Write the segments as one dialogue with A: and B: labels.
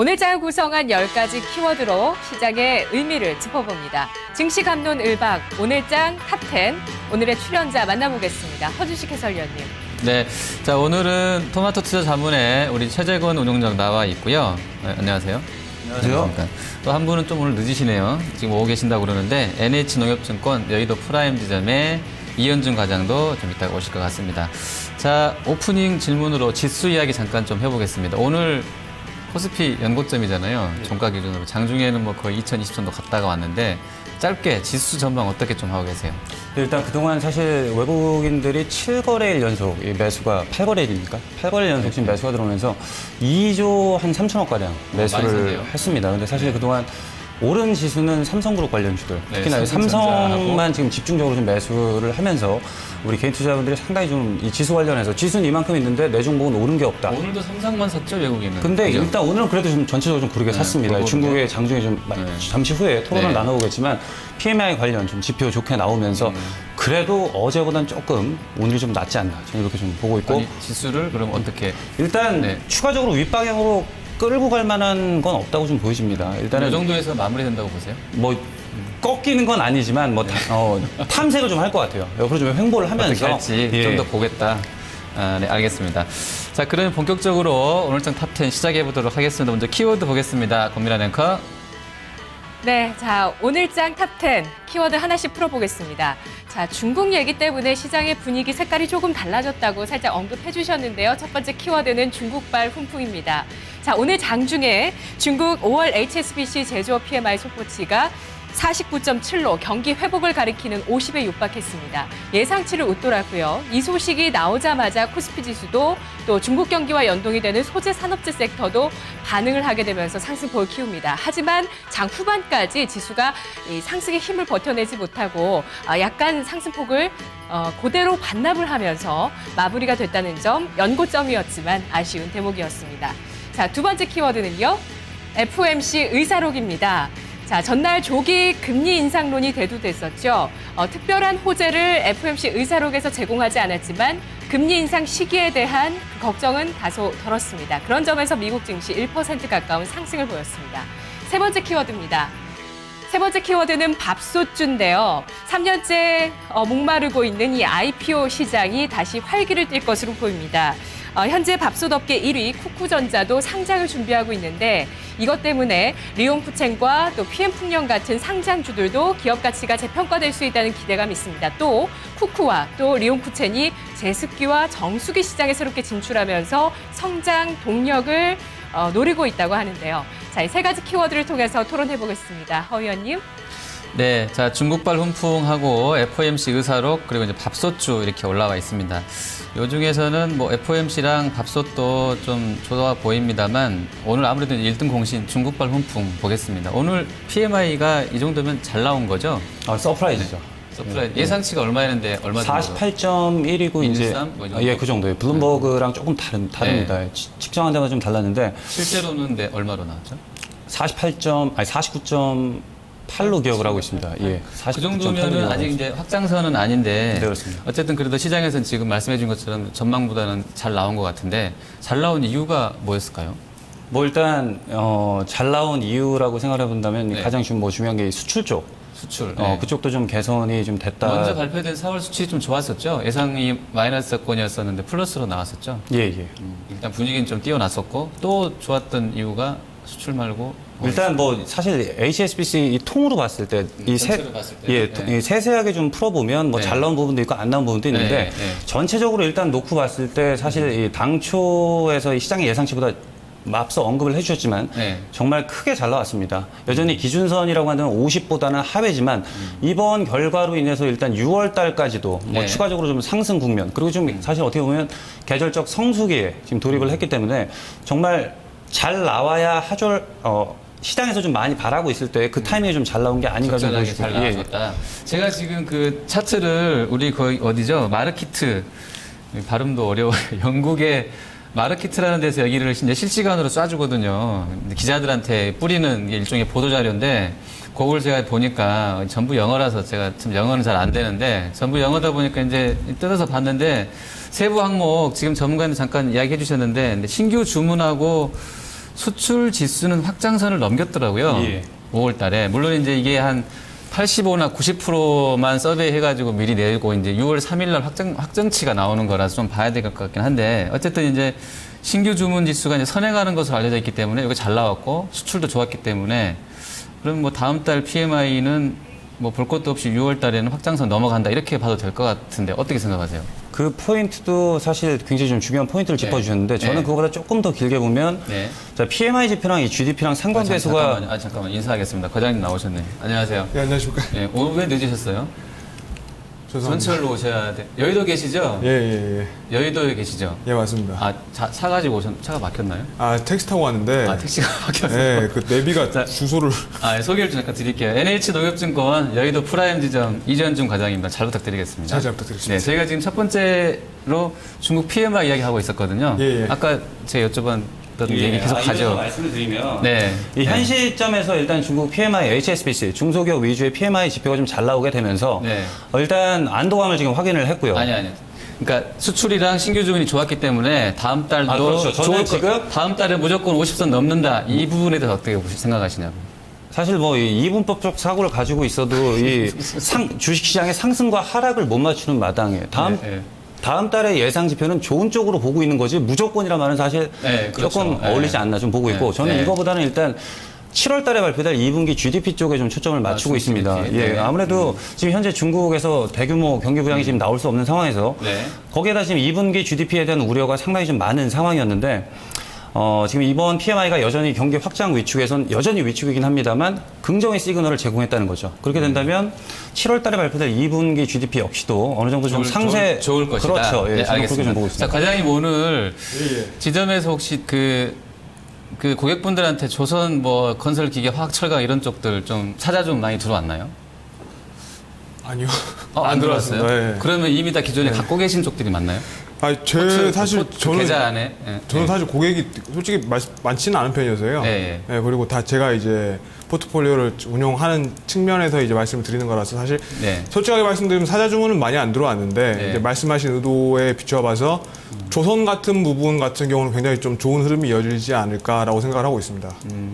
A: 오늘 장을 구성한 10가지 키워드로 시장의 의미를 짚어봅니다. 증시 감론 을박, 오늘 장 탑10, 오늘의 출연자 만나보겠습니다. 허준식 해설위원님.
B: 네, 자 오늘은 토마토 투자 자문회 우리 최재권 운용장 나와 있고요. 네, 안녕하세요.
C: 안녕하세요.
B: 또 한 분은 좀 오늘 늦으시네요. 지금 오고 계신다고 그러는데 NH농협증권 여의도 프라임 지점의 이현준 과장도 좀 이따 오실 것 같습니다. 자, 오프닝 질문으로 지수 이야기 잠깐 좀 해보겠습니다. 오늘 코스피 연고점이잖아요. 종가 기준으로. 장중에는 뭐 거의 2020선도 갔다가 왔는데 짧게 지수 전망 어떻게 좀 하고 계세요?
C: 일단 그동안 사실 외국인들이 7거래일 연속 이 매수가 8거래일입니까? 8거래일 연속 지금 매수가 들어오면서 2조 한 3천억가량 매수를 했습니다. 근데 사실 그동안 오른 지수는 삼성그룹 관련주들, 특히나 삼성만 지금 집중적으로 좀 매수를 하면서 우리 개인 투자자분들이 상당히 좀 이 지수 관련해서 지수는 이만큼 있는데 내 종목은 오른 게 없다.
B: 오늘도 삼성만 샀죠, 외국인은.
C: 근데
B: 그죠?
C: 일단 오늘은 그래도 좀 전체적으로 좀 고르게 샀습니다. 중국의 장중에 좀 잠시 후에 토론을 나눠보겠지만 PMI 관련 좀 지표 좋게 나오면서 그래도 어제보다는 조금 오늘이 좀 낫지 않나 저는 이렇게 좀 보고 있고.
B: 아니, 지수를 그럼 어떻게?
C: 일단 추가적으로 윗방향으로 끌고 갈 만한 건 없다고 좀 보여집니다. 일단은
B: 이 정도에서 마무리된다고 보세요?
C: 뭐 꺾이는 건 아니지만 뭐 탐색을 좀 할 것 같아요. 옆으로 좀 횡보를 하면서
B: 할지 좀 더 보겠다. 아, 네, 알겠습니다. 자, 그러면 본격적으로 오늘 장 탑10 시작해 보도록 하겠습니다. 먼저 키워드 보겠습니다. 권민아 앵커.
A: 네, 자, 오늘 장 탑10 키워드 하나씩 풀어보겠습니다. 자, 중국 얘기 때문에 시장의 분위기 색깔이 조금 달라졌다고 살짝 언급해 주셨는데요. 첫 번째 키워드는 중국발 훈풍입니다. 자, 오늘 장중에 중국 5월 HSBC 제조업 PMI 속보치가 49.7로 경기 회복을 가리키는 50에 육박했습니다. 예상치를 웃돌았고요. 이 소식이 나오자마자 코스피 지수도 또 중국 경기와 연동이 되는 소재 산업재 섹터도 반응을 하게 되면서 상승폭을 키웁니다. 하지만 장 후반까지 지수가 이 상승의 힘을 버텨내지 못하고 약간 상승폭을 그대로 반납을 하면서 마무리가 됐다는 점 연고점이었지만 아쉬운 대목이었습니다. 자, 두 번째 키워드는요. FOMC 의사록입니다. 자, 전날 조기 금리 인상론이 대두됐었죠. 특별한 호재를 FOMC 의사록에서 제공하지 않았지만 금리 인상 시기에 대한 그 걱정은 다소 덜었습니다. 그런 점에서 미국 증시 1% 가까운 상승을 보였습니다. 세 번째 키워드입니다. 세 번째 키워드는 밥솥주인데요. 3년째 목마르고 있는 이 IPO 시장이 다시 활기를 띨 것으로 보입니다. 현재 밥솥업계 1위 쿠쿠전자도 상장을 준비하고 있는데 이것 때문에 리온쿠첸과 또 PM풍령 같은 상장주들도 기업 가치가 재평가될 수 있다는 기대감이 있습니다. 또 쿠쿠와 또 리온쿠첸이 제습기와 정수기 시장에 새롭게 진출하면서 성장 동력을 노리고 있다고 하는데요. 자, 이 세 가지 키워드를 통해서 토론해 보겠습니다. 허 의원님.
B: 네, 자 중국발 훈풍하고 FOMC 의사록 그리고 이제 밥솥주 이렇게 올라와 있습니다. 요 중에서는 뭐 FOMC랑 밥솥도 좀 좋아 보입니다만 오늘 아무래도 1등 공신 중국발 훈풍 보겠습니다. 오늘 PMI가 이 정도면 잘 나온 거죠?
C: 서프라이즈죠.
B: 서프라이즈. 예상치가 얼마였는데 얼마 정도?
C: 48.1이고 이제 그 정도예요. 블룸버그랑 조금 다릅니다. 측정한 데만 좀 달랐는데
B: 실제로는 얼마로 나왔죠?
C: 49.8로 기억을 하고 있습니다. 예.
B: 그 정도면은 아직 이제 확장선은 아닌데
C: 네, 그렇습니다.
B: 어쨌든 그래도 시장에서는 지금 말씀해 준 것처럼 전망보다는 잘 나온 것 같은데 잘 나온 이유가 뭐였을까요?
C: 뭐 일단 잘 나온 이유라고 생각해 본다면 가장 중요한 게 수출 쪽.
B: 수출.
C: 그쪽도 좀 개선이 좀 됐다.
B: 먼저 발표된 4월 수출이 좀 좋았었죠. 예상이 마이너스권이었었는데 플러스로 나왔었죠.
C: 예.
B: 일단 분위기는 좀 뛰어났었고 또 좋았던 이유가 수출 말고
C: 일단 뭐 사실 HSBC 이 통으로 봤을 때 이 세세하게 좀 풀어보면 뭐 잘 나온 부분도 있고 안 나온 부분도 있는데 전체적으로 일단 놓고 봤을 때 사실 이 당초에서 이 시장의 예상치보다 앞서 언급을 해주셨지만 정말 크게 잘 나왔습니다. 여전히 기준선이라고 하는 50보다는 하회지만 이번 결과로 인해서 일단 6월 달까지도 뭐 추가적으로 좀 상승 국면 그리고 좀 사실 어떻게 보면 계절적 성수기에 지금 돌입을 했기 때문에 정말 잘 나와야 시장에서 좀 많이 바라고 있을 때 그 타이밍에 좀 잘 나온 게 아닌가 좀
B: 적절하게 잘 나왔다. 제가 지금 그 차트를 우리 거의 어디죠? 마르키트 발음도 어려워요. 영국의 마르키트라는 데서 여기를 이제 실시간으로 쏴주거든요. 기자들한테 뿌리는 게 일종의 보도자료인데 그걸 제가 보니까 전부 영어라서 제가 참 영어는 잘 안 되는데 전부 영어다 보니까 이제 뜯어서 봤는데 세부 항목 지금 전문가님 잠깐 이야기해 주셨는데 신규 주문하고 수출 지수는 확장선을 넘겼더라고요.
C: 예.
B: 5월 달에. 물론 이제 이게 한 85나 90%만 서베이해가지고 미리 내고 이제 6월 3일날 확정치가 나오는 거라서 좀 봐야 될 것 같긴 한데 어쨌든 이제 신규 주문 지수가 이제 선행하는 것으로 알려져 있기 때문에 이거 잘 나왔고 수출도 좋았기 때문에 그럼 뭐 다음 달 PMI는 뭐 볼 것도 없이 6월 달에는 확장선 넘어간다 이렇게 봐도 될 것 같은데 어떻게 생각하세요?
C: 그 포인트도 사실 굉장히 좀 중요한 포인트를 짚어주셨는데 저는
B: 네.
C: 그거보다 조금 더 길게 보면
B: 네.
C: 자, PMI 지표랑 이 GDP랑 상관배수가
B: 잠깐만 인사하겠습니다. 과장님 나오셨네. 안녕하세요.
D: 네, 안녕하십니까.
B: 네, 오늘 왜 늦으셨어요?
D: 죄송합니다.
B: 전철로 오셔야 돼. 여의도 계시죠?
D: 예.
B: 여의도에 계시죠?
D: 예, 맞습니다.
B: 아, 차 가지고 차가 막혔나요?
D: 택시 타고 왔는데.
B: 아, 택시가 막혔어요.
D: 예, 그 내비가
B: 자,
D: 주소를.
B: 소개를 좀 잠깐 드릴게요. NH농협증권 여의도 프라임 지점 이전중 과장입니다. 잘 부탁드리겠습니다.
D: 잘 부탁드리겠습니다.
B: 네, 저희가 지금 첫 번째로 중국 PMI 이야기하고 있었거든요.
D: 예.
B: 아까 제가 여쭤봤던 얘기 계속 가죠.
C: 말씀을 드리면
B: 네.
C: 이 현 시점에서 일단 중국 PMI, HSBC, 중소기업 위주의 PMI 지표가 좀 잘 나오게 되면서
B: 네.
C: 일단 안도감을 지금 확인을 했고요.
B: 아니. 그러니까 수출이랑 신규 주문이 좋았기 때문에 다음 달도
C: 그렇죠. 저는 지금
B: 다음 달에 무조건 50선 넘는다. 이 부분에 대해서 어떻게 생각하시냐고.
C: 사실 뭐 이 이분법적 사고를 가지고 있어도 이 주식시장의 상승과 하락을 못 맞추는 마당에 다음 달에 예상 지표는 좋은 쪽으로 보고 있는 거지 무조건이란 말은 사실
B: 네, 그렇죠.
C: 조금 어울리지 않나 좀 보고 있고 저는 이거보다는 일단 7월 달에 발표될 2분기 GDP 쪽에 좀 초점을 맞추고 있습니다.
B: GDP.
C: 예,
B: 네.
C: 아무래도 지금 현재 중국에서 대규모 경기 부양이 지금 나올 수 없는 상황에서
B: 네.
C: 거기에다 지금 2분기 GDP에 대한 우려가 상당히 좀 많은 상황이었는데 지금 이번 PMI가 여전히 경기 확장 위축에선 여전히 위축이긴 합니다만 긍정의 시그널을 제공했다는 거죠. 그렇게 된다면 7월 달에 발표될 2분기 GDP 역시도 어느 정도 좀 상세
B: 좋을 것이다.
C: 그렇죠. 예,
B: 네,
C: 저는 그렇게 좀 보고
B: 알겠습니다. 자,
C: 있습니다.
B: 과장님 오늘
D: 예.
B: 지점에서 혹시 그 고객분들한테 조선 뭐 건설 기계 화학 철강 이런 쪽들 좀 사자 좀 많이 들어왔나요?
D: 아니요.
B: 안 들어왔어요?
D: 예.
B: 그러면 이미 다 기존에 갖고 계신 쪽들이 맞나요?
D: 사실 저는
B: 계좌 안에
D: 저는 사실 고객이 솔직히 많지는 않은 편이어서요.
B: 예.
D: 그리고 다 제가 이제 포트폴리오를 운용하는 측면에서 이제 말씀을 드리는 거라서 사실
B: 네.
D: 솔직하게 말씀드리면 사자 주문은 많이 안 들어왔는데
B: 네.
D: 이제 말씀하신 의도에 비춰봐서 조선 같은 부분 같은 경우는 굉장히 좀 좋은 흐름이 이어지지 않을까라고 생각을 하고 있습니다.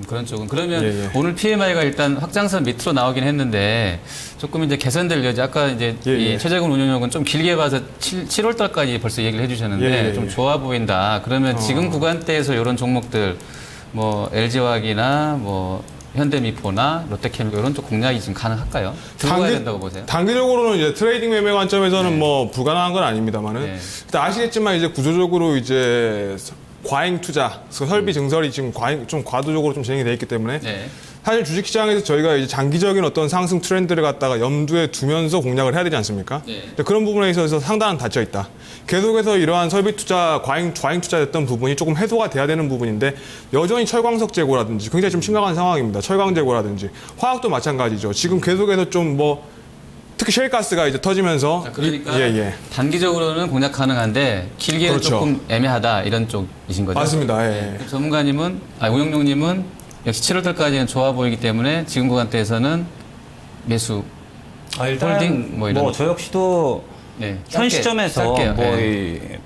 B: 그런 쪽은 그러면
D: 예.
B: 오늘 PMI가 일단 확장선 밑으로 나오긴 했는데 조금 이제 개선될 여지 아까 이제
D: 예.
B: 이 최저금 운용력은 좀 길게 봐서 7월 달까지 벌써 얘기를 해주셨는데
D: 예.
B: 좀 좋아 보인다. 그러면 지금 구간대에서 이런 종목들 뭐 LG화학이나 뭐 현대미포나 롯데케미칼 이런 쪽 공략이 지금 가능할까요? 들고 가야 된다고 보세요?
D: 단기적으로는 이제 트레이딩 매매 관점에서는 뭐 불가능한 건 아닙니다만은
B: 네.
D: 일단 아시겠지만 이제 구조적으로 이제 과잉 투자, 설비 증설이 지금 좀 과도적으로 좀 진행이 돼 있기 때문에
B: 네.
D: 사실 주식시장에서 저희가 이제 장기적인 어떤 상승 트렌드를 갖다가 염두에 두면서 공략을 해야 되지 않습니까?
B: 네.
D: 그런 부분에 있어서 상당한 닫혀 있다. 계속해서 이러한 설비 투자, 과잉 투자였던 부분이 조금 해소가 돼야 되는 부분인데 여전히 철광석 재고라든지 굉장히 좀 심각한 상황입니다. 철강 재고라든지 화학도 마찬가지죠. 지금 계속해서 좀 뭐 특히 셰일가스가 이제 터지면서
B: 자, 그러니까
D: 예.
B: 단기적으로는 공략 가능한데 길게는
D: 그렇죠.
B: 조금 애매하다 이런 쪽이신 거죠?
D: 맞습니다. 예.
B: 네. 전문가님은 우영룡님은 역시 7월 달까지는 좋아 보이기 때문에 지금 구간대에서는 매수.
C: 일단
B: 홀딩 뭐 이런.
C: 저 역시도
B: 네,
C: 현 시점에서
B: 짧게요.
C: 뭐
B: 네.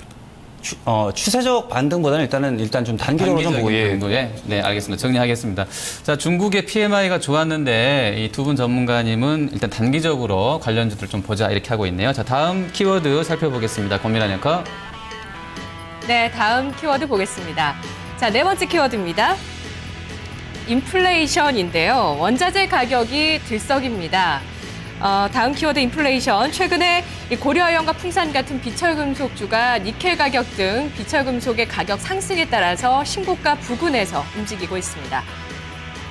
C: 추세적 반등보다는 일단 좀 단기적으로 좀 보고
B: 단기적인 정도에 네, 알겠습니다. 정리하겠습니다. 자, 중국의 PMI가 좋았는데 이 두 분 전문가님은 일단 단기적으로 관련주들 좀 보자 이렇게 하고 있네요. 자, 다음 키워드 살펴보겠습니다. 권민아 앵커.
A: 네, 다음 키워드 보겠습니다. 자, 네 번째 키워드입니다. 인플레이션인데요. 원자재 가격이 들썩입니다. 다음 키워드 인플레이션. 최근에 이 고려아연과 풍산 같은 비철금속주가 니켈 가격 등 비철금속의 가격 상승에 따라서 신고가 부근에서 움직이고 있습니다.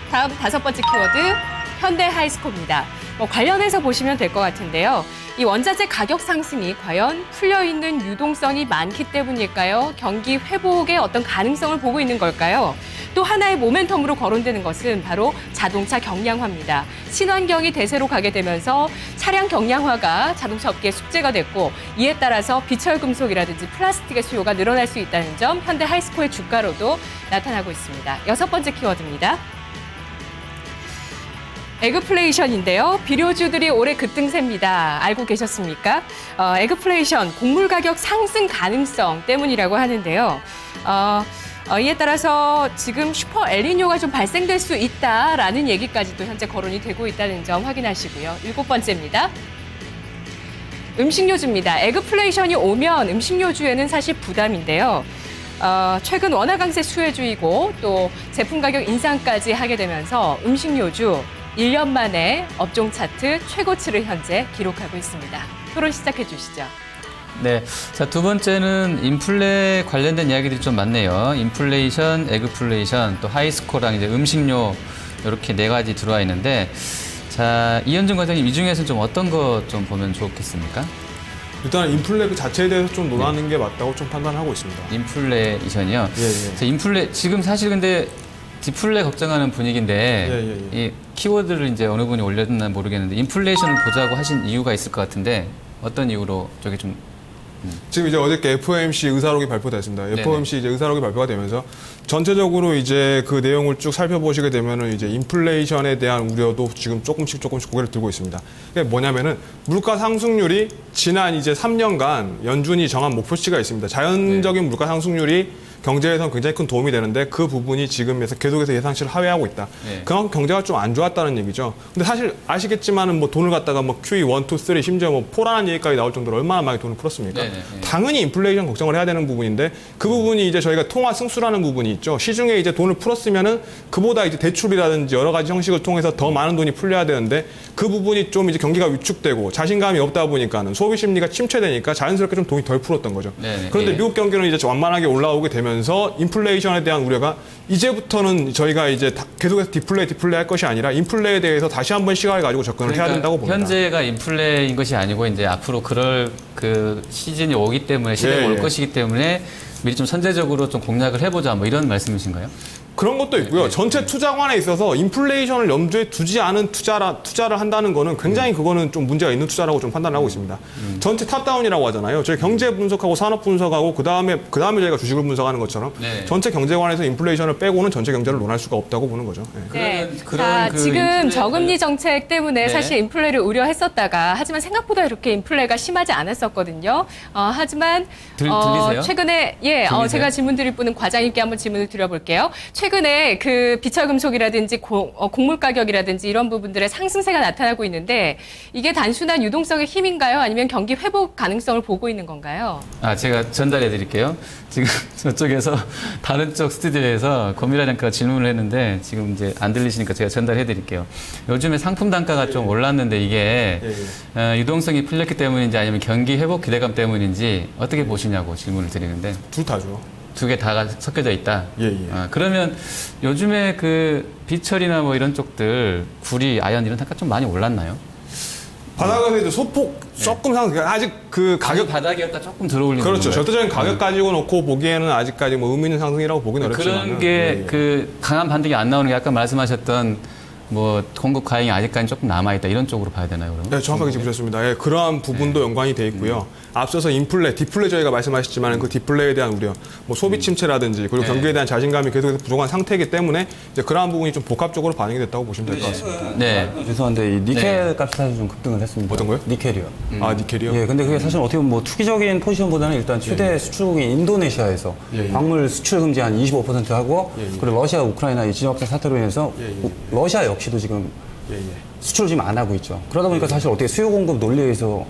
A: 다음 다섯 번째 키워드 현대하이스코입니다. 관련해서 보시면 될 것 같은데요. 이 원자재 가격 상승이 과연 풀려있는 유동성이 많기 때문일까요? 경기 회복의 어떤 가능성을 보고 있는 걸까요? 또 하나의 모멘텀으로 거론되는 것은 바로 자동차 경량화입니다. 친환경이 대세로 가게 되면서 차량 경량화가 자동차 업계의 숙제가 됐고 이에 따라서 비철금속이라든지 플라스틱의 수요가 늘어날 수 있다는 점 현대하이스코의 주가로도 나타나고 있습니다. 여섯 번째 키워드입니다. 에그플레이션인데요. 비료주들이 올해 급등세입니다. 알고 계셨습니까? 에그플레이션, 곡물 가격 상승 가능성 때문이라고 하는데요. 이에 따라서 지금 슈퍼 엘니뇨가 좀 발생될 수 있다라는 얘기까지도 현재 거론이 되고 있다는 점 확인하시고요. 7번째입니다. 음식료주입니다. 에그플레이션이 오면 음식료주에는 사실 부담인데요. 최근 원화 강세 수혜주이고 또 제품 가격 인상까지 하게 되면서 음식료주 1년 만에 업종 차트 최고치를 현재 기록하고 있습니다. 토론 시작해 주시죠.
B: 네. 자, 두 번째는 인플레 관련된 이야기들이 좀 많네요. 인플레이션, 에그플레이션, 또 하이스코랑 이제 음식료 이렇게 네 가지 들어와 있는데 자, 이현준 과장님 이 중에서 좀 어떤 거 좀 보면 좋겠습니까?
D: 일단 인플레 그 자체에 대해서 좀 논하는 게 맞다고 좀 판단하고 있습니다.
B: 인플레이션이요.
D: 예.
B: 자, 인플레 지금 사실 근데 디플레 걱정하는 분위기인데 이 키워드를 이제 어느 분이 올렸나 모르겠는데 인플레이션을 보자고 하신 이유가 있을 것 같은데 어떤 이유로 저게 좀
D: 지금 이제 어저께 FOMC 의사록이 발표됐습니다. FOMC 이제 의사록이 발표가 되면서 전체적으로 이제 그 내용을 쭉 살펴보시게 되면은 이제 인플레이션에 대한 우려도 지금 조금씩 고개를 들고 있습니다. 그게 뭐냐면은 물가 상승률이 지난 이제 3년간 연준이 정한 목표치가 있습니다. 자연적인 물가 상승률이 경제에선 굉장히 큰 도움이 되는데 그 부분이 지금에서 계속해서 예상치를 하회하고 있다. 그만큼 경제가 좀 안 좋았다는 얘기죠. 근데 사실 아시겠지만은 뭐 돈을 갖다가 뭐 QE 1, 2, 3 심지어 뭐 4라는 얘기까지 나올 정도로 얼마나 많이 돈을 풀었습니까? 당연히 인플레이션 걱정을 해야 되는 부분인데 그 부분이 이제 저희가 통화 승수라는 부분이 있죠. 시중에 이제 돈을 풀었으면은 그보다 이제 대출이라든지 여러 가지 형식을 통해서 더 많은 돈이 풀려야 되는데 그 부분이 좀 이제 경기가 위축되고 자신감이 없다 보니까는 소비 심리가 침체되니까 자연스럽게 좀 돈이 덜 풀었던 거죠. 그런데 미국 경기는 이제 완만하게 올라오게 되면서 인플레이션에 대한 우려가 이제부터는 저희가 이제 계속해서 디플레이 할 것이 아니라 인플레에 대해서 다시 한번 시각을 가지고 접근을 해야 된다고 봅니다.
B: 현재가 인플레인 것이 아니고 이제 앞으로 그럴 그 시즌이 오기 때문에 시대가 올 것이기 때문에 미리 좀 선제적으로 좀 공략을 해보자 뭐 이런 말씀이신가요?
D: 그런 것도 있고요. 전체 투자관에 있어서 인플레이션을 염두에 두지 않은 투자를 한다는 거는 굉장히 그거는 좀 문제가 있는 투자라고 좀 판단하고 있습니다. 전체 탑다운이라고 하잖아요. 저희 경제 분석하고 산업 분석하고 그다음에 저희가 주식을 분석하는 것처럼 전체 경제관에서 인플레이션을 빼고는 전체 경제를 논할 수가 없다고 보는 거죠.
A: 자, 지금 저금리 정책 때문에 사실 인플레를 우려했었다가 하지만 생각보다 이렇게 인플레가 심하지 않았었거든요. 하지만
B: 들리세요?
A: 최근에 제가 질문 드릴 분은 과장님께 한번 질문을 드려볼게요. 최근에 그 비철금속이라든지 곡물 가격이라든지 이런 부분들의 상승세가 나타나고 있는데 이게 단순한 유동성의 힘인가요? 아니면 경기 회복 가능성을 보고 있는 건가요?
B: 제가 전달해 드릴게요. 지금 저쪽에서 다른 쪽 스튜디오에서 고미라 앵커가 질문을 했는데 지금 이제 안 들리시니까 제가 전달해 드릴게요. 요즘에 상품 단가가 좀 올랐는데 이게 유동성이 풀렸기 때문인지 아니면 경기 회복 기대감 때문인지 어떻게 보시냐고 질문을 드리는데
D: 둘 다죠.
B: 두 개 다가 섞여져 있다. 그러면 요즘에 그 비철이나 뭐 이런 쪽들 구리, 아연 이런 단가 좀 많이 올랐나요?
D: 바닥에서 이제 소폭 조금 상승. 아직 그 가격
B: 바닥이었다 조금 들어 올리는
D: 그렇죠. 절대적인 가격 가지고 놓고 보기에는 아직까지 뭐 의미 있는 상승이라고 보기는 어렵지만
B: 그런 게 그 강한 반등이 안 나오는 게 아까 말씀하셨던 뭐 공급 과잉이 아직까지 조금 남아있다 이런 쪽으로 봐야 되나요, 그러면?
D: 네, 정확하게 짚으셨습니다. 그러한 부분도 연관이 돼 있고요. 앞서서 디플레 저희가 말씀하셨지만 그 디플레에 대한 우려, 뭐 소비 침체라든지 그리고 경기에 대한 자신감이 계속해서 부족한 상태이기 때문에 이제 그러한 부분이 좀 복합적으로 반영이 됐다고 보시면 될 것 같습니다.
B: 네.
C: 죄송한데 이 니켈 값이 사실 좀 급등을 했습니다.
D: 어떤 거요?
C: 니켈이요.
D: 니켈이요?
C: 예, 근데 그게 사실 어떻게 보면 뭐 투기적인 포지션보다는 일단 최대 수출국인 인도네시아에서 광물 수출 금지 한 25% 하고 그리고 러시아, 우크라이나 이 지정학생 사태로 인해서 러시아 역시도 지금 수출을 지금 안 하고 있죠. 그러다 보니까 사실 어떻게 수요 공급 논리에 의해서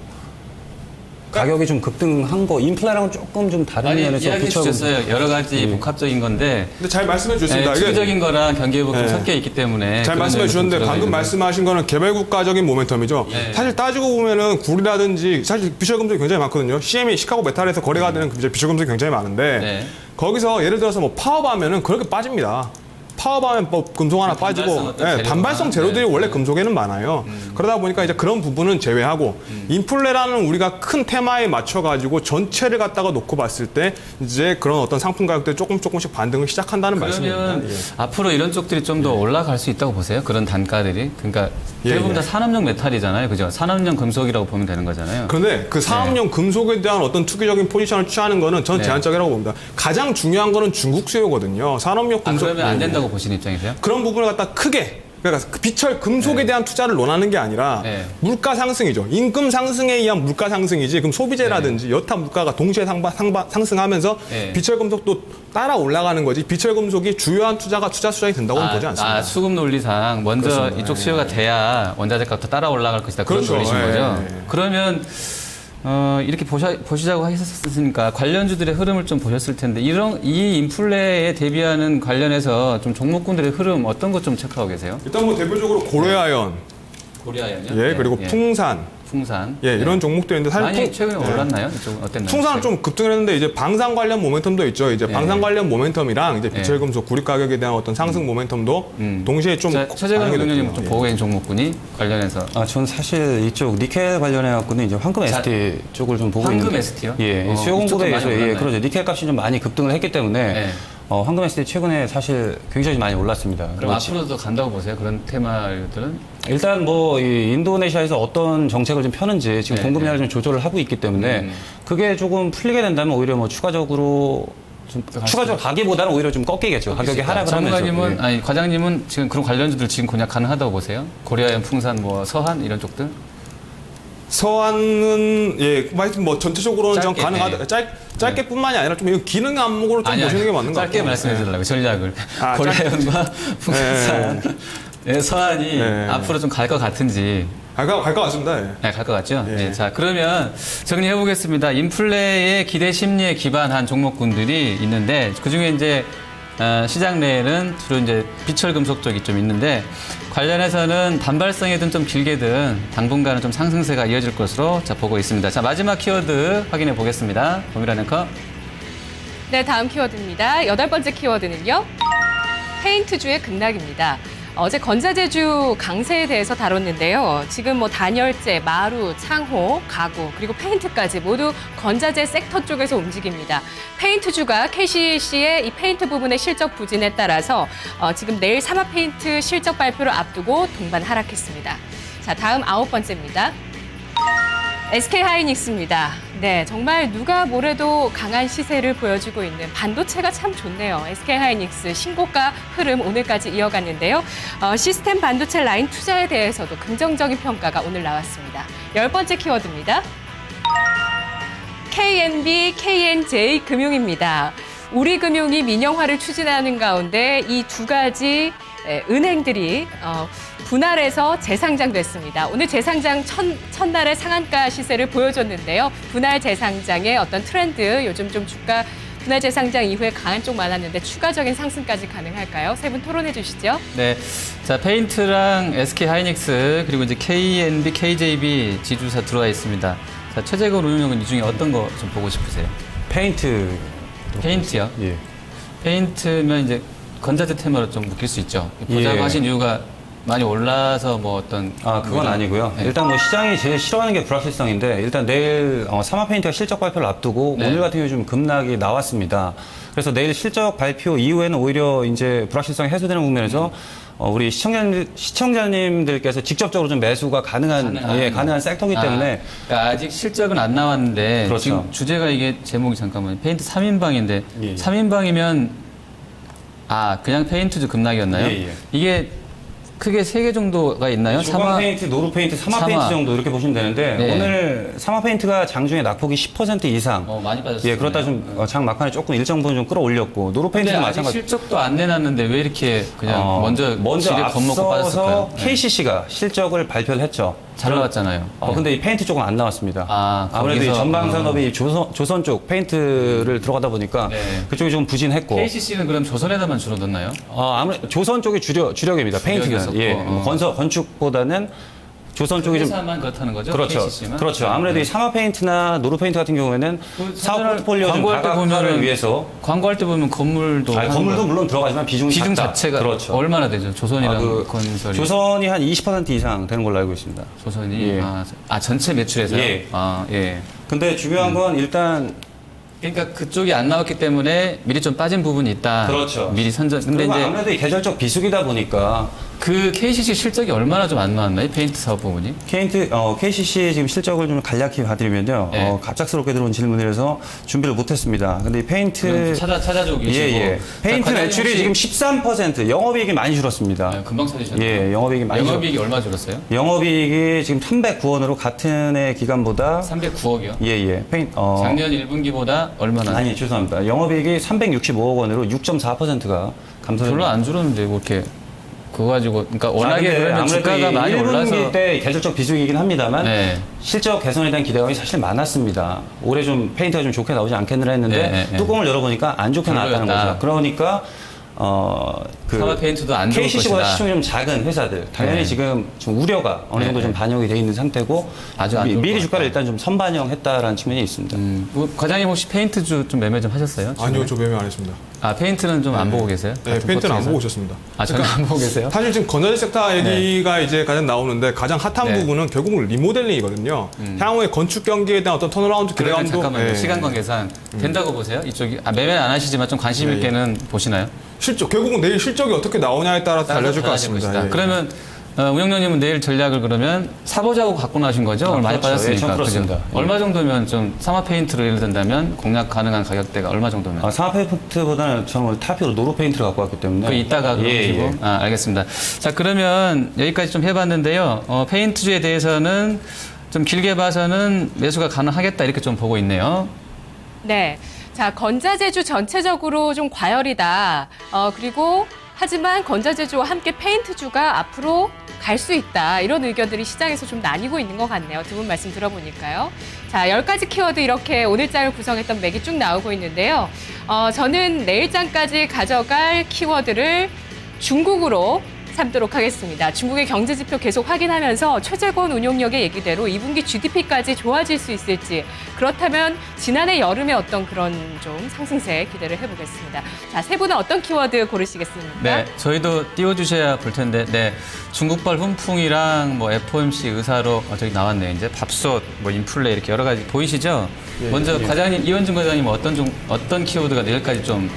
C: 가격이 좀 급등한 거 인플레랑은 조금 좀 다른 면에서
B: 이야기해 주셨어요. 여러 가지 복합적인 건데
D: 근데 잘 말씀해 주셨습니다.
B: 투기적인 거랑 경기 회복이 섞여 있기 때문에
D: 잘 말씀해 주셨는데 방금 말씀하신 거는 개발국가적인 모멘텀이죠. 사실 따지고 보면은 구리라든지 사실 비철금속이 굉장히 많거든요. CME 시카고 메탈에서 거래가 되는 비철금속이 굉장히 많은데 거기서 예를 들어서 뭐 파업하면은 그렇게 빠집니다. 파업하면 뭐 금속 하나 빠지고 단발성 재료들이 원래 금속에는 많아요. 그러다 보니까 이제 그런 부분은 제외하고 인플레라는 우리가 큰 테마에 맞춰 가지고 전체를 갖다가 놓고 봤을 때 이제 그런 어떤 상품 가격들이 조금씩 반등을 시작한다는 말씀입니다.
B: 그러면 앞으로 이런 쪽들이 좀 더 올라갈 수 있다고 보세요? 그런 단가들이? 그러니까 대부분 다 산업용 메탈이잖아요. 그죠? 산업용 금속이라고 보면 되는 거잖아요.
D: 그런데 그 산업용 금속에 대한 어떤 투기적인 포지션을 취하는 거는 전 제한적이라고 봅니다. 가장 중요한 거는 중국 수요거든요. 산업용 금속.
B: 그러면 안 된다고 보시는 입장이세요?
D: 그런 부분을 갖다 크게 그러니까 그 비철 금속에 대한 투자를 논하는 게 아니라
B: 네.
D: 물가 상승이죠. 임금 상승에 의한 물가 상승이지. 그럼 소비재라든지 여타 물가가 동시에 상승하면서
B: 네.
D: 비철 금속도 따라 올라가는 거지. 비철 금속이 주요한 투자 수단이 된다고는 보지 않습니다.
B: 수급 논리상 먼저
D: 그렇습니다.
B: 이쪽 수요가 돼야 원자재 값도 따라 올라갈 것이다. 그런
D: 그렇죠.
B: 논리신 거죠.
D: 예.
B: 그러면 이렇게 보시자고 하셨으니까 관련주들의 흐름을 좀 보셨을 텐데 이 인플레에 대비하는 관련해서 좀 종목군들의 흐름 어떤 것 좀 체크하고 계세요?
D: 일단 뭐 대표적으로 고려아연,
B: 고려아연이요?
D: 예, 그리고
B: 풍산.
D: 예, 이런 종목들인데 사실
B: 많이 최근에 올랐나요? 이쪽은 어땠나요?
D: 풍산은 좀 급등을 했는데 이제 방산 관련 모멘텀도 있죠. 이제 방산 관련 모멘텀이랑 이제 비철 금속 구리 가격에 대한 어떤 상승 모멘텀도 동시에 좀
B: 최재관
D: 반영이
B: 교수님
D: 됐죠.
B: 좀
D: 예.
B: 보고 계신 종목군이 관련해서
C: 전 사실 이쪽 니켈 관련해 갖고는 이제 황금 ST 쪽을 좀 보고
B: 황금
C: 있는데
B: ST 요?
C: 예, 수요
B: 이쪽도
C: 공급에
B: 많이
C: 의해서
B: 올랐나요?
C: 그렇죠. 니켈 값이 좀 많이 급등을 했기 때문에
B: 네.
C: 황금 ST 최근에 사실 굉장히 많이 올랐습니다.
B: 그럼
C: 그리고
B: 앞으로도 간다고 보세요? 그런 테마들은?
C: 일단 뭐 이 인도네시아에서 어떤 정책을 좀 펴는지 지금
B: 네,
C: 공급량을 좀 조절을 하고 있기 때문에 그게 조금 풀리게 된다면 오히려 뭐 추가적으로 가기보다는 오히려 좀 꺾이겠죠. 가격이 하락을 하면서.
B: 전문가님은
C: 예.
B: 아니 과장님은 지금 그런 관련주들 지금 공략 가능하다고 보세요? 고려아연, 풍산, 뭐 서한 이런 쪽들?
D: 서한은 예, 하여튼 뭐 전체적으로는 좀
B: 짧게,
D: 가능하다. 짧게뿐만이 아니라 좀 이거 기능 안목으로 좀 보시는 게 맞는 것 같아요.
B: 짧게 말씀해 주려고 전략을.
D: 아,
B: 고려아연과 풍산, 서한이 앞으로 좀 갈 것 같은지.
D: 갈 것 같습니다. 예.
B: 네, 갈 것 같죠?
D: 예.
B: 네, 자, 그러면 정리해 보겠습니다. 인플레의 기대 심리에 기반한 종목군들이 있는데, 그 중에 이제, 시장 내에는 주로 이제 비철 금속 쪽이 좀 있는데, 관련해서는 단발성이든 좀 길게든 당분간은 좀 상승세가 이어질 것으로 보고 있습니다. 자, 마지막 키워드 확인해 보겠습니다. 범위라 앵커.
A: 네, 다음 키워드입니다. 8번째 키워드는요. 페인트주의 급락입니다. 어제 건자재주 강세에 대해서 다뤘는데요. 지금 뭐 단열재, 마루, 창호, 가구, 그리고 페인트까지 모두 건자재 섹터 쪽에서 움직입니다. 페인트주가 KCC의 이 페인트 부분의 실적 부진에 따라서 지금 내일 사마페인트 실적 발표를 앞두고 동반 하락했습니다. 자, 다음 9번째입니다. SK하이닉스입니다. 네, 정말 누가 뭐래도 강한 시세를 보여주고 있는 반도체가 참 좋네요. SK하이닉스 신고가 흐름 오늘까지 이어갔는데요. 시스템 반도체 라인 투자에 대해서도 긍정적인 평가가 오늘 나왔습니다. 10번째 키워드입니다. KNB, KNJ 금융입니다. 우리금융이 민영화를 추진하는 가운데 이 두 가지 은행들이 분할해서 재상장됐습니다. 오늘 재상장 첫날의 상한가 시세를 보여줬는데요. 분할 재상장의 어떤 트렌드, 요즘 좀 주가 분할 재상장 이후에 강한 쪽 많았는데 추가적인 상승까지 가능할까요? 세 분 토론해 주시죠.
B: 네. 자, 페인트랑 SK하이닉스, 그리고 이제 KNB, KJB 지주사 들어와 있습니다. 자, 최재건 운용은 이 중에 어떤 거 좀 보고 싶으세요? 페인트요?
C: 예.
B: 페인트면 이제 건자재 테마로 좀 묶일 수 있죠. 보자고
C: 예.
B: 하신 이유가 많이 올라서 뭐 어떤
C: 그건 아니고요.
B: 네.
C: 일단 뭐 시장이 제일 싫어하는 게 불확실성인데 일단 내일 사마페인트가 실적 발표를 앞두고
B: 네.
C: 오늘 같은 경우에 좀 급락이 나왔습니다. 그래서 내일 실적 발표 이후에는 오히려 이제 불확실성이 해소되는 국면에서 우리 시청자님들께서 직접적으로 좀 매수가 가능한 섹터이기 때문에
B: 그러니까 아직 실적은 안 나왔는데
C: 그렇죠.
B: 지금 주제가 이게 제목이 잠깐만요. 페인트 3인방인데
C: 예.
B: 3인방이면 그냥 페인트도 급락이었나요?
C: 예, 예.
B: 이게 크게 3개 정도가 있나요?
C: 주방 페인트, 노루 페인트, 사마 페인트 정도 이렇게 보시면 되는데
B: 네.
C: 오늘 사마 페인트가 장중에 낙폭이 10% 이상
B: 많이 빠졌어요.
C: 예, 그렇다 좀 장 막판에 조금 일정 부분 좀 끌어올렸고 노루
B: 근데
C: 페인트도
B: 아직
C: 마찬가지.
B: 실적도 안 내놨는데 왜 이렇게 그냥 먼저 지레 겁먹고 빠졌을까요?
C: 앞서서 KCC가 실적을 발표를 했죠.
B: 잘 나왔잖아요.
C: 근데 이 페인트 쪽은 안 나왔습니다. 아무래도 이
B: 거기서,
C: 전방 산업이 조선 쪽 페인트를 들어가다 보니까
B: 네.
C: 그쪽이 좀 부진했고.
B: KCC는 그럼 조선에다만 주로 넣나요?
C: 아무래도 조선 쪽이 주력입니다. 페인트가.
B: 주력이었었고,
C: 예. 건축보다는 조선 쪽이 좀
B: 회사만 그렇다는 거죠?
C: 그렇죠.
B: KCC만?
C: 그렇죠. 아무래도 이 사마 페인트나 노루 페인트 같은 경우에는 사업 포트폴리오 좀
B: 광고할 때
C: 다각화를
B: 보면은
C: 위해서
B: 광고할 때 보면 건물도
C: 건물도 물론 들어가지만 비중 작다.
B: 자체가
C: 그렇죠.
B: 얼마나 되죠? 조선이랑 건설이
C: 조선이 한 20% 이상 되는 걸로 알고 있습니다.
B: 조선이
C: 예.
B: 전체 매출에서요?
C: 예.
B: 예.
C: 근데 중요한 건 일단
B: 그러니까 그쪽이 안 나왔기 때문에 미리 좀 빠진 부분이 있다.
C: 그렇죠.
B: 미리 선전. 근데
C: 그리고
B: 이제
C: 아무래도 이 계절적 비수기다 보니까
B: 그 KCC 실적이 얼마나 좀 안 나왔나요? 페인트 사업 부분이?
C: KCC 지금 실적을 좀 간략히 봐드리면요.
B: 네.
C: 갑작스럽게 들어온 질문이라서 준비를 못했습니다. 근데 이 페인트
B: 찾아주고 계시고.
C: 예. 페인트
B: 자,
C: 매출이
B: 혹시-
C: 지금 13%, 영업이익이 많이 줄었습니다.
B: 네, 금방 찾으셨네요.
C: 예, 영업이익이 많이
B: 영업이익이 얼마 줄었어요?
C: 영업이익이 지금 309원으로 같은 해 기간보다
B: 309억이요.
C: 예.
B: 작년 1분기보다 얼마나?
C: 아니 죄송합니다. 영업이익이 365억 원으로 6.4%가 감소했습니다.
B: 별로 안 줄었는데 뭐 이렇게 그거 가지고 그러니까 워낙에 그러면 주가가 많이
C: 1분기
B: 올라서
C: 때 계절적 비수기이긴 합니다만
B: 네.
C: 실적 개선에 대한 기대감이 사실 많았습니다. 올해 좀 페인트가 좀 좋게 나오지 않겠느라 했는데
B: 네.
C: 뚜껑을 열어보니까 안 좋게 나왔다는
B: 별로였다.
C: 거죠. 그러니까
B: 사마 페인트도 안 좋을
C: KCC보다
B: 것이다.
C: 시총이 좀 작은 회사들 당연히
B: 네.
C: 지금 좀 우려가 어느 정도
B: 네.
C: 좀 반영이 돼 있는 상태고
B: 아주 안 좋을
C: 미리
B: 것
C: 주가를
B: 같다.
C: 일단 좀 선반영했다라는 측면이 있습니다.
B: 뭐 과장님 혹시 페인트주 좀 매매 좀 하셨어요?
D: 아니요, 저 매매 안 했습니다.
B: 아 페인트는 좀 안 보고 계세요?
D: 네,
B: 같은
D: 페인트는 안
B: 포트에서?
D: 보고 오셨습니다.
B: 아 전혀 안 보고 계세요?
D: 사실 지금 건설 섹터 얘기가 이제 가장 나오는데 가장 핫한
B: 네.
D: 부분은 결국은 리모델링이거든요. 향후에 건축 경기에 대한 어떤 턴어라운드
B: 그러면
D: 기대감도
B: 잠깐만요.
D: 예.
B: 시간 관계상 된다고 보세요? 이쪽이 매매는 안 하시지만 좀 관심 있게는 보시나요?
D: 실적 결국은 내일 실적이 어떻게 나오냐에 따라서 달려질 것
B: 달라질
D: 같습니다.
B: 것이다.
D: 예.
B: 그러면 운영자님은 내일 전략을 그러면 사보자고 갖고 나신 거죠? 오늘 많이
C: 그렇죠.
B: 빠졌으니까.
C: 예, 전 그렇습니다.
B: 그죠?
C: 예.
B: 얼마 정도면 좀 사마 페인트로 예를 든다면 공략 가능한 가격대가 얼마 정도면?
C: 상하 페인트보다는 저는 원래 타피로 노루 페인트를 갖고 왔기 때문에
B: 그 이따가 그러시고.
C: 예.
B: 아, 알겠습니다. 자, 그러면 여기까지 좀 해봤는데요. 페인트주에 대해서는 좀 길게 봐서는 매수가 가능하겠다 이렇게 좀 보고 있네요.
A: 네. 자, 건자재주 전체적으로 좀 과열이다. 그리고 하지만 건자재주와 함께 페인트주가 앞으로 갈 수 있다. 이런 의견들이 시장에서 좀 나뉘고 있는 것 같네요. 두 분 말씀 들어보니까요. 자, 10가지 키워드 이렇게 오늘장을 구성했던 맥이 쭉 나오고 있는데요. 저는 내일장까지 가져갈 키워드를 중국으로 삼도록 하겠습니다. 중국의 경제지표 계속 확인하면서 최재권 운용력의 얘기대로 2분기 GDP까지 좋아질 수 있을지, 그렇다면 지난해 여름에 어떤 그런 좀 상승세 기대를 해보겠습니다. 자, 세 분은 어떤 키워드 고르시겠습니까?
B: 네, 저희도 띄워주셔야 볼 텐데, 네, 중국발 훈풍이랑 뭐 FOMC 의사로 저기 나왔네요. 이제 밥솥, 뭐 인플레 이렇게 여러 가지 보이시죠? 먼저 과장님, 이현준 과장님 어떤 키워드가 내일까지 좀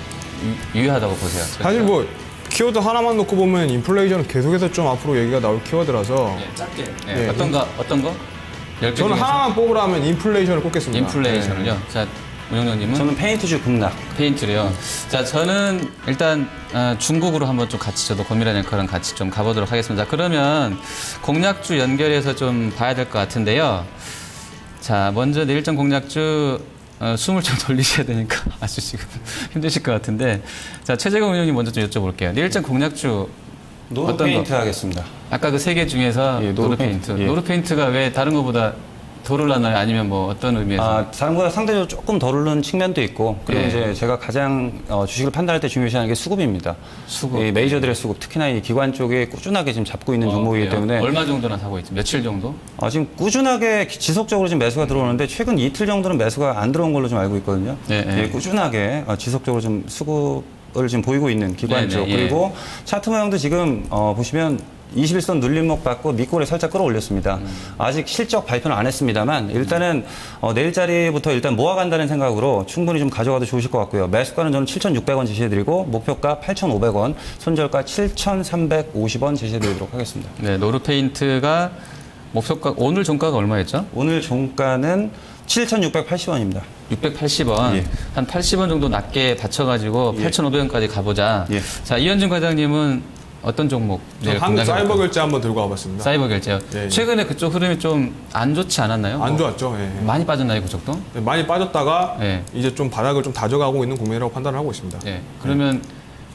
B: 유효하다고 보세요?
D: 사실 뭐 키워드 하나만 놓고 보면 인플레이션은 계속해서 좀 앞으로 얘기가 나올 키워드라서
B: 네, 짧게. 네,
D: 네,
B: 어떤 거? 10개
D: 저는
B: 중에서
D: 하나만 뽑으라면 인플레이션을 꼽겠습니다.
B: 인플레이션을요. 자, 운영장님은
C: 저는 페인트주 급락.
B: 페인트래요. 자, 저는 일단 중국으로 한번 좀 같이 저도 고민하는 앵커랑 같이 좀 가보도록 하겠습니다. 자, 그러면 공략주 연결해서 좀 봐야 될 것 같은데요. 자, 먼저 내일장 공략주 숨을 좀 돌리셔야 되니까 아주 지금 힘드실 것 같은데, 자, 최재경 운영님 먼저 좀 여쭤볼게요. 내일장 공략주
C: 노루
B: 어떤
C: 페인트
B: 거?
C: 하겠습니다.
B: 아까 그 세 개 중에서
C: 예,
B: 노루 페인트.
C: 예.
B: 노루 페인트가 왜 다른 것보다 더 올랐나요? 아니면 뭐 어떤 의미에서?
C: 다른 거보다 상대적으로 조금 덜 오르는 측면도 있고, 그리고
B: 예.
C: 이제 제가 가장 주식을 판단할 때 중요시하는 게 수급입니다.
B: 수급.
C: 이 메이저들의 수급, 특히나 이 기관 쪽에 꾸준하게 지금 잡고 있는 종목이기
B: 그래요?
C: 때문에
B: 얼마 정도나 사고 있죠? 며칠 정도?
C: 지금 꾸준하게 지속적으로 지금 매수가 들어오는데 최근 이틀 정도는 매수가 안 들어온 걸로 좀 알고 있거든요.
B: 네, 네.
C: 예, 꾸준하게 지속적으로 좀 수급을 지금 보이고 있는 기관
B: 네,
C: 쪽.
B: 네, 예.
C: 그리고 차트 모양도 지금 보시면 21선 눌림목 받고 밑골에 살짝 끌어올렸습니다. 아직 실적 발표는 안 했습니다만 일단은 내일 자리부터 일단 모아간다는 생각으로 충분히 좀 가져가도 좋으실 것 같고요. 매수가는 저는 7,600원 제시해드리고 목표가 8,500원, 손절가 7,350원 제시해드리도록 하겠습니다.
B: 네, 노루 페인트가 목표가 오늘 종가가 얼마였죠?
C: 오늘 종가는 7,680원입니다.
B: 680원.
C: 예.
B: 한 80원 정도 낮게 받쳐가지고 8,500원까지 가보자.
C: 예.
B: 자, 이현준 과장님은 어떤 종목?
D: 저 한국 사이버 결제 한번 들고 와봤습니다.
B: 사이버 결제요.
D: 예, 예.
B: 최근에 그쪽 흐름이 좀 안 좋지 않았나요?
D: 안
B: 뭐
D: 좋았죠. 예.
B: 많이 빠졌나요, 그쪽도?
D: 많이 빠졌다가
B: 예.
D: 이제 좀 바닥을 좀 다져가고 있는 국면이라고 판단을 하고 있습니다.
B: 예. 그러면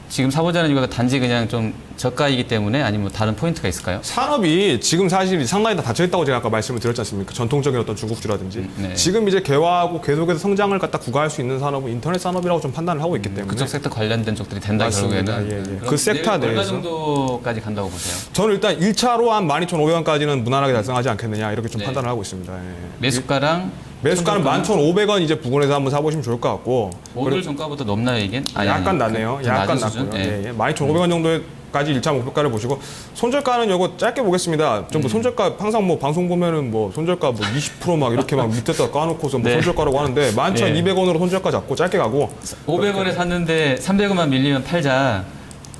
B: 지금 사보자는 이유가 단지 그냥 좀 저가이기 때문에 아니면 뭐 다른 포인트가 있을까요?
D: 산업이 지금 사실 상당히 다 닫혀있다고 제가 아까 말씀을 드렸지 않습니까? 전통적인 어떤 중국주라든지.
B: 네.
D: 지금 이제 개화하고 계속해서 성장을 갖다 구가할 수 있는 산업은 인터넷 산업이라고 좀 판단을 하고 있기 때문에.
B: 그쪽 sek터 관련된 쪽들이 된다,
D: 맞습니다.
B: 결국에는.
D: 예, 예.
B: 그럼
D: 그 섹터
B: 내일 얼마
D: 내에서.
B: 정도까지 간다고 보세요?
D: 저는 일단 1차로 한 12,500원까지는 무난하게 달성하지 않겠느냐 이렇게 좀
B: 네.
D: 판단을 하고 있습니다. 예.
B: 매수가랑
D: 매수가는 11,500원 이제 부근에서 한번 사보시면 좋을 것 같고.
B: 오늘 종가보다 높나요, 이게? 아니,
D: 약간
B: 아니,
D: 낮네요.
B: 좀
D: 약간
B: 낮은 수준?
D: 낮고요.
B: 예.
D: 예, 예. 12,500원 정도까지 가지 1차 목표가를 보시고 손절가는 요거 짧게 보겠습니다. 좀 뭐 손절가 항상 뭐 방송 보면은 뭐 손절가 뭐 20% 막 이렇게 막 밑에다 까놓고서 뭐
B: 네.
D: 손절가라고 하는데 11,200원으로 손절가 잡고 짧게 가고
B: 500원에 샀는데 300원만 밀리면 팔자.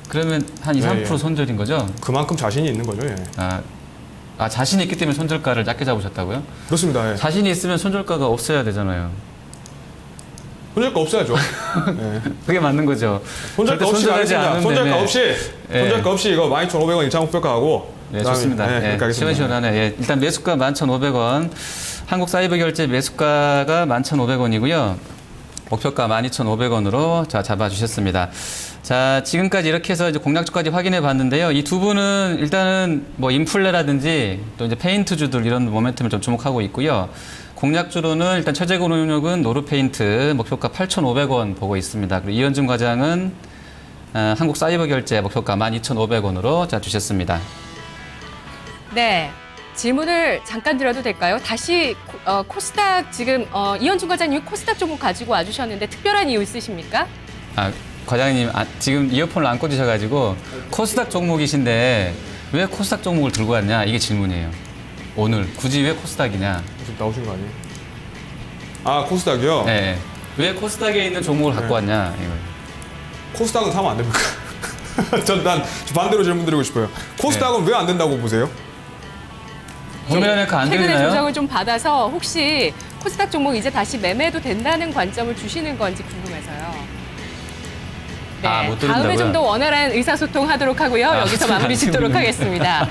B: 그러면 한 2, 3%
D: 예, 예.
B: 손절인 거죠?
D: 그만큼 자신이 있는 거죠. 예.
B: 자신이 있기 때문에 손절가를 작게 잡으셨다고요?
D: 그렇습니다. 예.
B: 자신이 있으면 손절가가 없어야 되잖아요.
D: 손절가 없어야죠. 예.
B: 그게 맞는 거죠.
D: 손절가
B: 절대
D: 없이
B: 손절하지
D: 가겠습니다.
B: 않은
D: 손절가
B: 데는-
D: 없이
B: 예.
D: 손절가 없이 이거 12,500원 2차 목표가하고
B: 네, 좋습니다.
D: 예, 그렇게 하겠습니다.
B: 시원시원하네. 예, 일단 매수가 11,500원. 한국 사이버 결제 매수가가 11,500원이고요. 목표가 12,500원으로 잡아주셨습니다. 자, 지금까지 이렇게 해서 이제 공략주까지 확인해 봤는데요. 이 두 분은 일단은 뭐 인플레라든지 또 이제 페인트주들 이런 모멘텀을 좀 주목하고 있고요. 공략주로는 일단 최재곤 운용은 노르페인트 목표가 8,500원 보고 있습니다. 그리고 이현준 과장은 한국 사이버 결제 목표가 12,500원으로 주셨습니다.
A: 네. 질문을 잠깐 드려도 될까요? 다시 코스닥 지금 이현준 과장님 코스닥 종목 가지고 와주셨는데 특별한 이유 있으십니까?
B: 과장님 지금 이어폰을 안 꽂으셔가지고 코스닥 종목이신데 왜 코스닥 종목을 들고 왔냐 이게 질문이에요. 오늘 굳이 왜 코스닥이냐?
D: 지금 나오신 거 아니에요? 코스닥이요?
B: 네. 왜 코스닥에 있는 종목을 갖고 왔냐? 이거.
D: 코스닥은 사면 안 됩니까? 난 반대로 질문 드리고 싶어요. 코스닥은 왜 안 된다고 보세요?
B: 보면은 안
A: 최근에
B: 되나요?
A: 조정을 좀 받아서 혹시 코스닥 종목 이제 다시 매매도 된다는 관점을 주시는 건지 궁금해서요. 네,
B: 못
A: 다음에
B: 드린다고요?
A: 좀 더 원활한 의사소통 하도록 하고요. 여기서 마무리 짓도록 하겠습니다.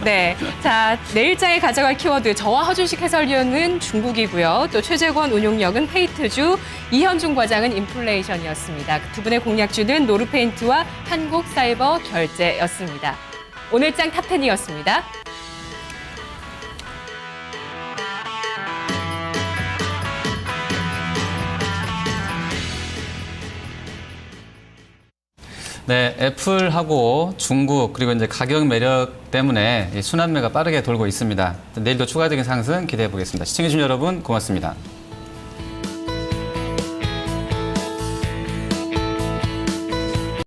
A: 네, 자 내일장에 가져갈 키워드 저와 허준식 해설위원은 중국이고요. 또 최재권 운용력은 페이트주, 이현준 과장은 인플레이션이었습니다. 두 분의 공략주는 노르페인트와 한국 사이버 결제였습니다. 오늘장 탑10이었습니다.
B: 네, 애플하고 중국 그리고 이제 가격 매력 때문에 이 순환매가 빠르게 돌고 있습니다. 내일도 추가적인 상승 기대해 보겠습니다. 시청해주신 여러분 고맙습니다.